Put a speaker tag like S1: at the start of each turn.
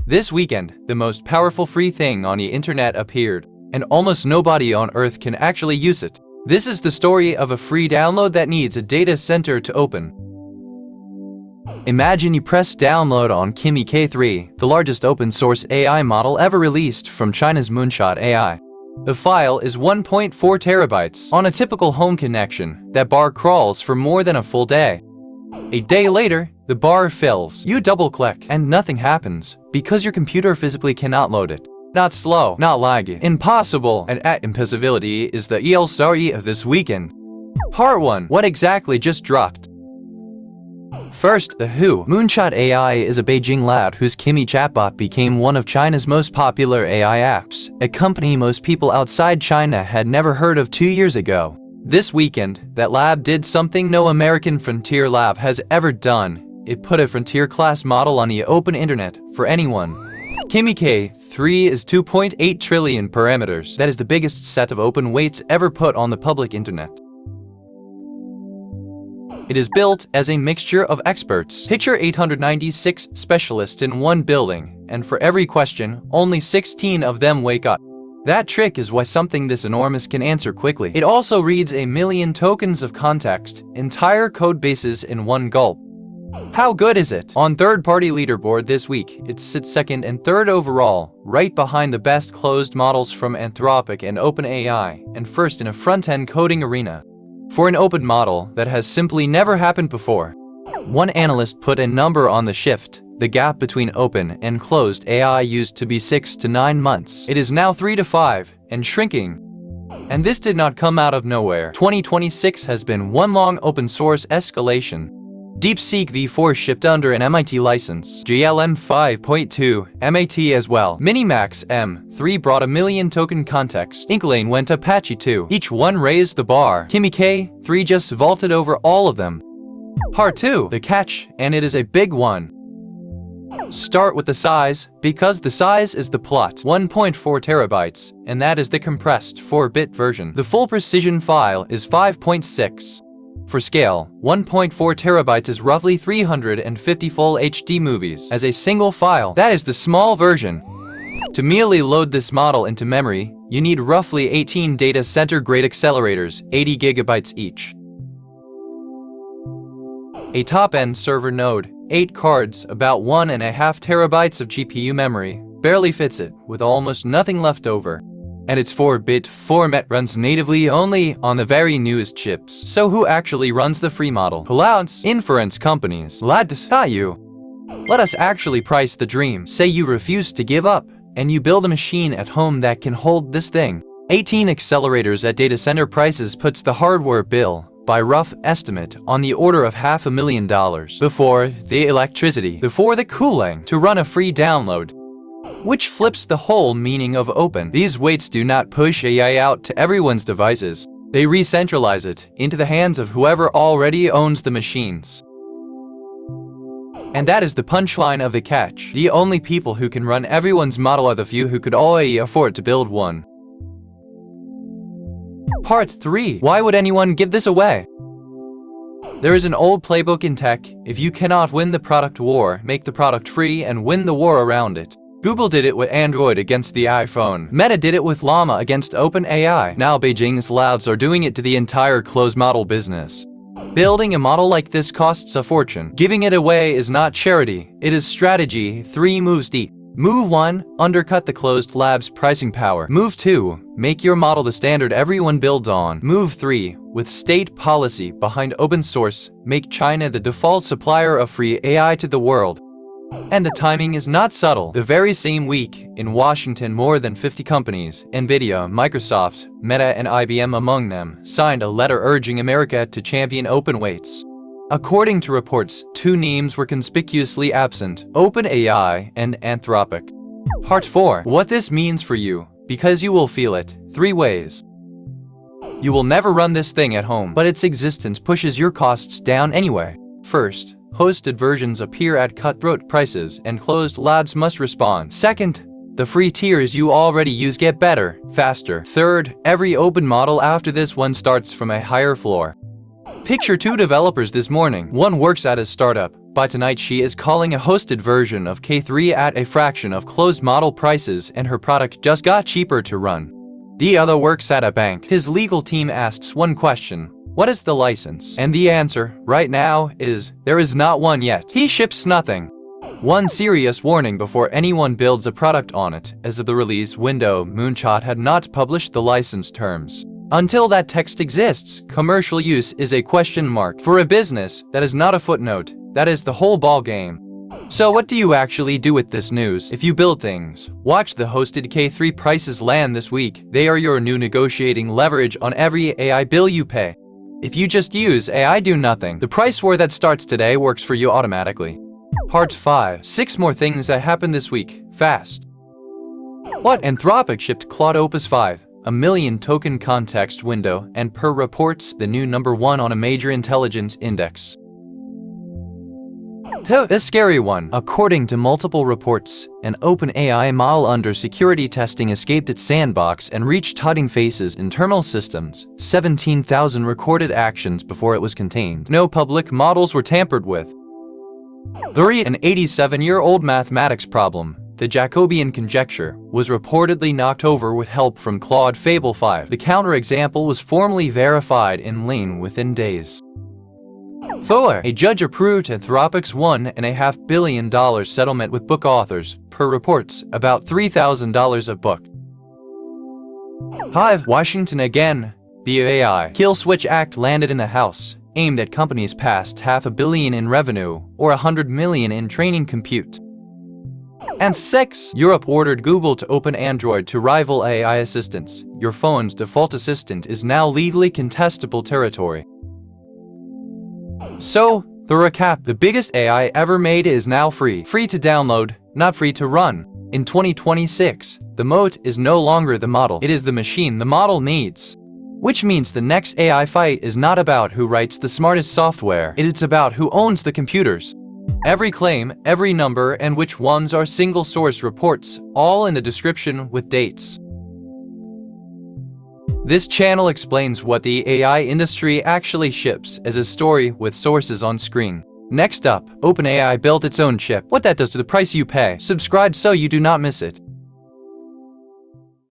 S1: This weekend, the most powerful free thing on the internet appeared, and almost nobody on Earth can actually use it. This is the story of a free download that needs a data center to open. Imagine you press download on Kimi K3, the largest open-source AI model ever released from China's Moonshot AI. The file is 1.4 terabytes. On a typical home connection, that bar crawls for more than a full day. A day later, the bar fills. You double-click, and nothing happens, because your computer physically cannot load it. Not slow, not laggy, impossible, and impossibility is the EL story of this weekend. Part 1. What exactly just dropped? First, the Who. Moonshot AI is a Beijing lab whose Kimi chatbot became one of China's most popular AI apps, a company most people outside China had never heard of 2 years ago. This weekend, that lab did something no American frontier lab has ever done. It put a frontier-class model on the open internet for anyone. Kimi K3 is 2.8 trillion parameters. That is the biggest set of open weights ever put on the public internet. It is built as a mixture of experts. Picture 896 specialists in one building, and for every question, only 16 of them wake up. That trick is why something this enormous can answer quickly. It also reads a million tokens of context, entire code bases in one gulp. How good is it? On third-party leaderboard this week, it sits second and third overall, right behind the best closed models from Anthropic and OpenAI, and first in a front-end coding arena. For an open model, that has simply never happened before. One analyst put a number on the shift. The gap between open and closed AI used to be 6 to 9 months. It is now 3 to 5, and shrinking. And this did not come out of nowhere. 2026 has been one long open source escalation. DeepSeek v4 shipped under an MIT license. GLM 5.2, MAT as well. Minimax M3 brought a million token context. Inklane went Apache 2. Each one raised the bar. Kimi K3 just vaulted over all of them. Part 2. The catch, and it is a big one. Start with the size, because the size is the plot. 1.4 terabytes, and that is the compressed 4-bit version. The full precision file is 5.6. For scale, 1.4 terabytes is roughly 350 full HD movies. As a single file, that is the small version. To merely load this model into memory, you need roughly 18 data center grade accelerators, 80 gigabytes each. A top-end server node, 8 cards, about 1.5 terabytes of GPU memory, barely fits it, with almost nothing left over. And its 4-bit format runs natively only on the very newest chips. So who actually runs the free model? Clouds, inference companies. Not you. Let us actually price the dream. Say you refuse to give up, and you build a machine at home that can hold this thing. 18 accelerators at data center prices puts the hardware bill, by rough estimate, on the order of $500,000. Before the electricity, before the cooling, to run a free download. Which flips the whole meaning of open. These weights do not push AI out to everyone's devices. They re-centralize it into the hands of whoever already owns the machines. And that is the punchline of the catch. The only people who can run everyone's model are the few who could already afford to build one. Part 3. Why would anyone give this away? There is an old playbook in tech. If you cannot win the product war, make the product free and win the war around it. Google did it with Android against the iPhone. Meta did it with Llama against OpenAI. Now Beijing's labs are doing it to the entire closed model business. Building a model like this costs a fortune. Giving it away is not charity, it is strategy. 3 moves deep. Move 1. Undercut the closed lab's pricing power. Move 2. Make your model the standard everyone builds on. Move 3. With state policy behind open source, make China the default supplier of free AI to the world. And the timing is not subtle. The very same week, in Washington, more than 50 companies, NVIDIA, Microsoft, Meta, and IBM among them, signed a letter urging America to champion open weights. According to reports, 2 names were conspicuously absent: OpenAI and Anthropic. Part 4. What this means for you, because you will feel it. 3 ways. You will never run this thing at home, but its existence pushes your costs down anyway. First, hosted versions appear at cutthroat prices, and closed labs must respond. Second, the free tiers you already use get better, faster. Third, every open model after this one starts from a higher floor. Picture 2 developers this morning. One works at a startup, By tonight, she is calling a hosted version of K3 at a fraction of closed model prices, and her product just got cheaper to run. The other works at a bank. His legal team asks one question: what is the license? And the answer, right now, is there is not one yet. He ships nothing. One serious warning before anyone builds a product on it: as of the release window, Moonshot had not published the license terms. Until that text exists, commercial use is a question mark. For a business, that is not a footnote. That is the whole ball game. So what do you actually do with this news? If you build things, watch the hosted K3 prices land this week. They are your new negotiating leverage on every AI bill you pay. If you just use AI, do nothing. The price war that starts today works for you automatically. Part 5. 6 more things that happened this week. Fast. What? Anthropic shipped Claude Opus 5, a million token context window, and per reports, the new #1 on a major intelligence index. A scary one. According to multiple reports, an OpenAI model under security testing escaped its sandbox and reached hiding faces internal systems. 17,000 recorded actions before it was contained. No public models were tampered with. 3. An 87-year-old mathematics problem, the Jacobian Conjecture, was reportedly knocked over with help from Claude Fable 5. The counterexample was formally verified in Lane within days. 4. A judge approved Anthropic's $1.5 billion settlement with book authors, per reports, about $3,000 a book. 5. Washington again. The AI Kill Switch Act landed in the House, aimed at companies past $500 million in revenue, or $100 million in training compute. And 6. Europe ordered Google to open Android to rival AI assistants. Your phone's default assistant is now legally contestable territory. So, the recap: the biggest AI ever made is now free. Free to download, not free to run. In 2026, the moat is no longer the model. It is the machine the model needs. Which means the next AI fight is not about who writes the smartest software. It's about who owns the computers. Every claim, every number, and which ones are single source reports, all in the description with dates. This channel explains what the AI industry actually ships as a story with sources on screen. Next up, OpenAI built its own chip. What that does to the price you pay. Subscribe so you do not miss it.